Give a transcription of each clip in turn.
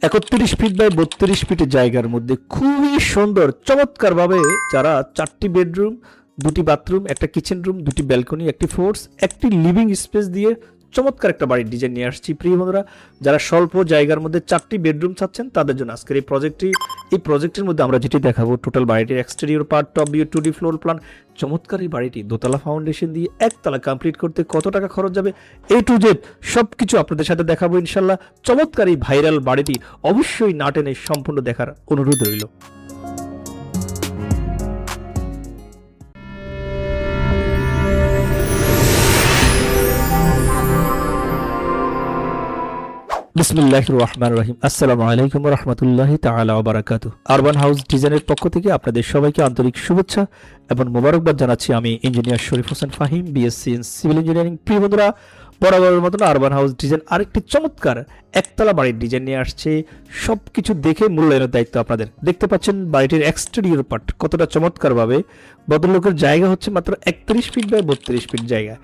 31 feet by 32 ফিটের জায়গার মধ্যে খুবই সুন্দর চমৎকারভাবে যারা 4টি বেডরুম, 2টি বাথরুম, একটা কিচেন রুম, 2টি ব্যালকনি, একটি ফোর্স, একটি লিভিং স্পেস দিয়ে চমৎকার একটা বাড়ির ডিজাইন নিয়ে আসছি প্রিয় বন্ধুরা। যারা স্বল্প জায়গার মধ্যে 4টি বেডরুম চাচ্ছেন তাদের জন্য আজকের এই প্রজেক্টের মধ্যে আমরা যেটি দেখাবো টোটাল বাড়িটির exterior part, top view, 2D floor plan, চমৎকার এই বাড়িটি দোতলা ফাউন্ডেশন দিয়ে একতলা কমপ্লিট করতে কত টাকা খরচ যাবে A to Z সবকিছু আপনাদের সাথে দেখাবো ইনশাল্লাহ। চমৎকার এই ভাইরাল বাড়িটি অবশ্যই না টেনে সম্পূর্ণ দেখার অনুরোধ রইল। বিসমিল্লাহির রহমানির রহিম। আসসালামু আলাইকুম ওয়া রাহমাতুল্লাহি তাআলা ওয়া বারাকাতুহু। আরবান হাউস ডিজাইনের পক্ষ থেকে আপনাদের সবাইকে আন্তরিক শুভেচ্ছা এবং মোবারকবাদ জানাচ্ছি। আমি engineer Sharif Hossain Fahim, BSc in civil engineering. প্রিয় বন্ধুরা, বরাবরের মতন আরবান হাউস ডিজাইন আরেকটি চমৎকার একতলা বাড়ির ডিজাইন নিয়ে আসছে। সবকিছু দেখে মূল্যায়নের দায়িত্ব আপনাদের। দেখতে পাচ্ছেন বাড়িটির এক্সটেরিয়র পার্ট কতটা চমৎকারভাবে। ভদ্রলোকের জায়গা হচ্ছে মাত্র 31 ফিট বাই 32 ফিট জায়গা।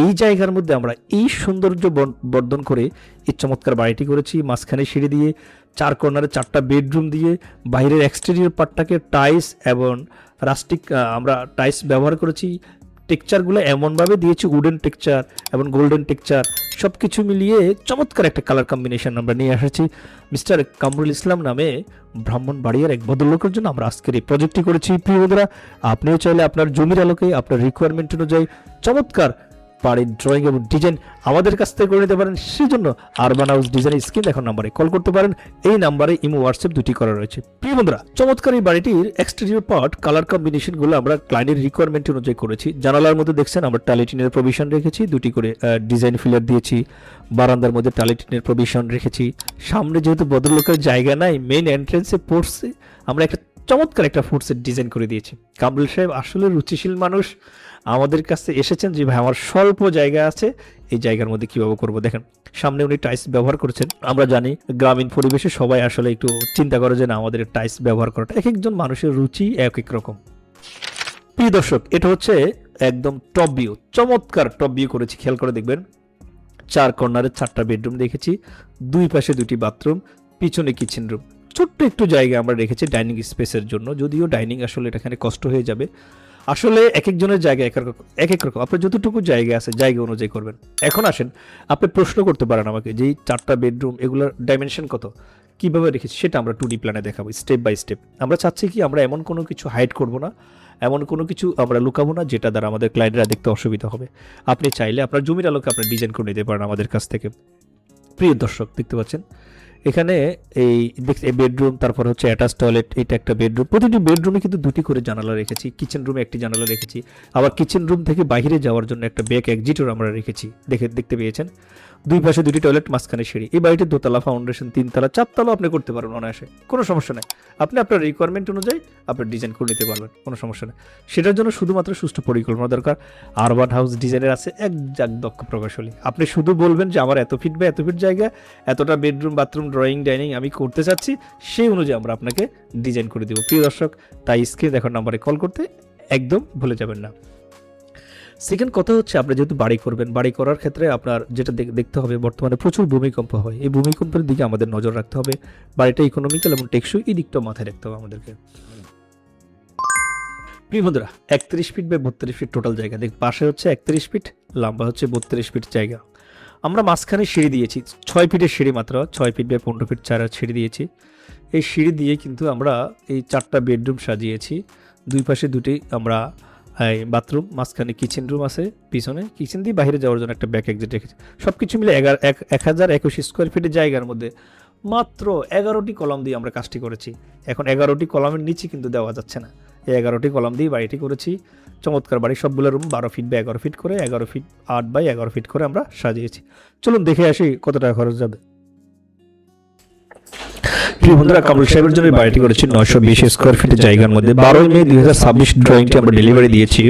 এই জায়গার মধ্যে আমরা এই সৌন্দর্য বর্ধন করে এই চমৎকার বাড়িটি করেছি। মাঝখানে সিঁড়ি দিয়ে 4 কর্নারে 4টা বেডরুম দিয়ে বাইরের এক্সটেরিয়র পার্টটাকে টাইলস এবং রাস্টিক আমরা টাইলস ব্যবহার করেছি। টেক্সচারগুলো এমনভাবে দিয়েছি, উডেন টেক্সচার এবং গোল্ডেন টেক্সচার সব কিছু মিলিয়ে চমৎকার একটা কালার কম্বিনেশন আমরা নিয়ে এসেছি। মিস্টার কামরুল ইসলাম নামে ব্রাহ্মণবাড়িয়ার এক ভদ্রলোকের জন্য আমরা আজকের এই প্রজেক্টটি করেছি। প্রিয় বন্ধুরা, আপনিও চাইলে আপনার জমির আলোকে আপনার রিকোয়ারমেন্ট অনুযায়ী চমৎকার বাড়ির ড্রয়িং এবং ডিজাইন আমাদের কাছ থেকে করে নিতে পারেন। সেই জন্য আরবান হাউস ডিজাইনের স্ক্রিন এখন নাম্বারে কল করতে পারেন। এই নাম্বারে ইমো, হোয়াটসঅ্যাপ দুটি করা রয়েছে। প্রিয় বন্ধুরা, চমৎকার এই বাড়িটির এক্সটেরিয়র পার্ট কালার কম্বিনেশনগুলো আমরা ক্লায়েন্টের রিকোয়ারমেন্ট অনুযায়ী করেছি। জানালার মধ্যে দেখছেন আমরা টালিটিনের প্রভিশন রেখেছি, 2টি করে ডিজাইন ফিলার দিয়েছি। বারান্দার মধ্যে টালিটিনের প্রভিশন রেখেছি। সামনে যেহেতু ভদ্রলোকের জায়গা নাই, মেইন এন্ট্রেন্সে পোর্টসে আমরা একটা চমৎকার একটা ফুডসেট ডিজাইন করে দিয়েছি। কামরুল সাহেব আসলে রুচিশীল মানুষ, আমাদের কাছে এসেছেন যে ভাই আমার স্বল্প জায়গা আছে, এই জায়গার মধ্যে কিভাবে করব। দেখেন সামনে উনি টাইলস ব্যবহার করেছেন। আমরা জানি গ্রামীণ পরিবেশে সবাই আসলে একটু চিন্তা করে যে না, আমাদের টাইলস ব্যবহার করাটা এক একজন মানুষের রুচি এক এক রকম। প্রিয় দর্শক, এটা হচ্ছে একদম টপ ভিউ, চমৎকার টপ ভিউ করেছি। খেয়াল করে দেখবেন 4 কর্নারে 4টা বেডরুম দেখেছি, 2 পাশে 2টি বাথরুম, পিছনে কিচেন রুম, ছোট্ট একটু জায়গা আমরা রেখেছি ডাইনিং স্পেসের জন্য। যদিও ডাইনিং আসলে এখানে কষ্ট হয়ে যাবে। আসলে এক একজনের জায়গা এক এক রকম। আপনার যতটুকু জায়গা আছে জায়গা অনুযায়ী করবেন। এখন আসেন, আপনি প্রশ্ন করতে পারেন আমাকে যে এই 4টা বেডরুম এগুলোর ডাইমেনশন কত, কিভাবে রেখেছি, সেটা আমরা 2D প্ল্যানে দেখাবো স্টেপ বাই স্টেপ। আমরা চাচ্ছি কি আমরা এমন কোনো কিছু হাইড করব না, এমন কোনো কিছু আমরা লুকাবো না যেটা দ্বারা আমাদের ক্লায়েন্টরা দেখতে অসুবিধা হবে। আপনি চাইলে আপনার জমির আলোকে আপনি ডিজাইন করে নিতে পারেন আমাদের কাছ থেকে। প্রিয় দর্শক, দেখতে পাচ্ছেন এখানে এই বেডরুম, তারপর হচ্ছে অ্যাটাচ টয়লেট, এটা একটা বেডরুম। প্রতিটি বেডরুমে কিন্তু 2টি করে জানালা রেখেছি। কিচেন রুমে একটি জানালা রেখেছি, আবার কিচেন রুম থেকে বাইরে যাওয়ার জন্য একটা ব্যাক এক্সিটও আমরা রেখেছি। দেখতে পেয়েছেন 2 পাশে 2টি টয়লেট, মাঝখানে সিঁড়ি। এই বাড়িটির দোতলা ফাউন্ডেশন, 3 তলা 4 তলা আপনি করতে পারবেন অনায়াসে, কোনো সমস্যা নেই। আপনি আপনার রিকোয়ারমেন্ট অনুযায়ী আপনি ডিজাইন করে নিতে পারবেন, কোনো সমস্যা নেই। সেটার জন্য শুধুমাত্র সুষ্ঠু পরিকল্পনা দরকার। আরবান হাউস ডিজাইনের আছে এক দক্ষ প্রকৌশলী। আপনি শুধু বলবেন যে আমার এত ফিট বা এত ফিট জায়গা, এতটা বেডরুম, বাথরুম, ড্রয়িং, ডাইনিং আমি করতে চাচ্ছি, সেই অনুযায়ী আমরা আপনাকে ডিজাইন করে দেবো। প্রিয় দর্শক, তাই স্ক্রিনে দেখার নাম্বারে কল করতে একদম ভুলে যাবেন না। সেকেন্ড কথা হচ্ছে, আপনি যেহেতু বাড়ি করবেন, বাড়ি করার ক্ষেত্রে আপনার যেটা দেখতে হবে, বর্তমানে প্রচুর ভূমিকম্প হয়। এই ভূমিকম্পের দিকে আমাদের নজর রাখতে হবে। বাড়িটা ইকোনমিক্যাল এবং টেকসই, এই দিকটা মাথায় রাখতে হবে আমাদেরকে। প্রিয় বন্ধুরা, 31 ফিট বাই 32 ফিট টোটাল জায়গা। পাশে হচ্ছে 31 ফিট, লম্বা হচ্ছে 32 ফিট জায়গা। আমরা মাঝখানে সিঁড়ি দিয়েছি, 6 ফিটের সিঁড়ি, মাত্র 6 ফিট বাই 15 ফিট 4 সিঁড়ি দিয়েছি। এই সিঁড়ি দিয়ে কিন্তু আমরা এই 4টা বেডরুম সাজিয়েছি। 2 পাশে 2টি আমরা বাথরুম, মাঝখানে কিচেন রুম আছে, পিছনে কিচেন দিয়ে বাইরে যাওয়ার জন্য একটা ব্যাক এক্সিট রেখেছি। সব কিছু মিলে 1021 স্কোয়ার ফিটের জায়গার মধ্যে মাত্র 11টি কলাম দিয়ে আমরা কাজটি করেছি। এখন 11টি কলামের নিচে কিন্তু দেওয়া যাচ্ছে না, এই 11টি কলাম দিয়ে বাড়িটি করেছি। চমৎকার বাড়ি, সবগুলো রুম 12 ফিট বাই 11 ফিট করে, 11 ফিট 8 বাই 11 ফিট করে আমরা সাজিয়েছি। চলুন দেখে আসি কত টাকা খরচ যাবে। প্রিয় বন্ধুরা, কামরুল সাহেবের জন্য বাড়িটি করেছি 920 স্কোয়ার ফিটের জায়গার মধ্যে। 12 মে 2026 ড্রয়িংটি আমরা ডেলিভারি দিয়েছি।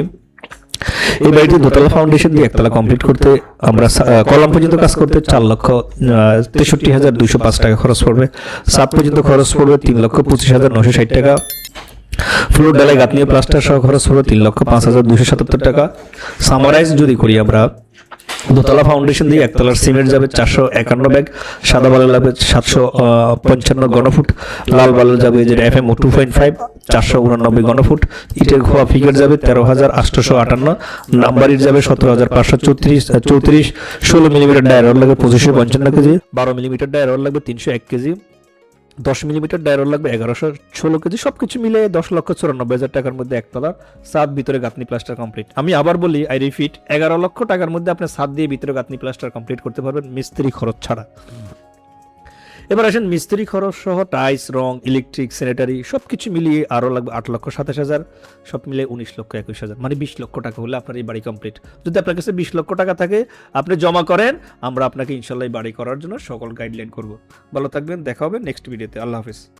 এই বাড়িটি দোতলা ফাউন্ডেশন দিয়ে একতলা কমপ্লিট করতে আমরা কলাম পর্যন্ত কাজ করতে 4,63,205 টাকা খরচ পড়বে। সাত পর্যন্ত খরচ পড়বে 3,25,960 টাকা। ফ্লোর ডালাই, গাঁথনি, প্লাস্টার সহ খরচ পড়বে 3,05,277 টাকা। সামারাইজ যদি করি আমরা দোতলা ফাউন্ডেশন দিয়ে একতলার সিমেন্ট যাবে 451 ব্যাগ, সাদা বালু লাগবে 755 ঘনফুট, লাল বালু যাবে যেটা FMO 2.5 489 ঘনফুট, ইটের খোয়া ফিগার যাবে 13,858, নাম্বার ইট যাবে 17,534, 16 মিলিমিটার ডায়ার রড লাগবে 2555 কেজি, 12 মিলিমিটার ডায়ার রড লাগবে 301 কেজি, 10 মিলিমিটার ডায়ার রড লাগবে 1116 কেজি। সবকিছু মিলে 10,94,000 টাকার মধ্যে একতলার ছাদ, ভিতরে গাঁথনি প্লাস্টার কমপ্লিট। আমি আবার বলি, আই রিপিট, 11 লক্ষ টাকার মধ্যে আপনি ছাদ দিয়ে ভিতরে গাঁথনি প্লাস্টার কমপ্লিট করতে পারবেন মিস্ত্রি খরচ ছাড়া। এবার আসেন মিস্ত্রি খরচ সহ টাইলস, রং, ইলেকট্রিক, স্যানিটারি সবকিছু মিলিয়ে আরও লাগবে 8,27,000, সব মিলে 19,21,000, মানে 20 লক্ষ টাকা হলে আপনার এই বাড়ি কমপ্লিট। যদি আপনার কাছে 20 লক্ষ টাকা থাকে, আপনি জমা করেন, আমরা আপনাকে ইনশাল্লাহ এই বাড়ি করার জন্য সকল গাইডলাইন করব। ভালো থাকবেন, দেখা হবে নেক্সট ভিডিওতে। আল্লাহ হাফিজ।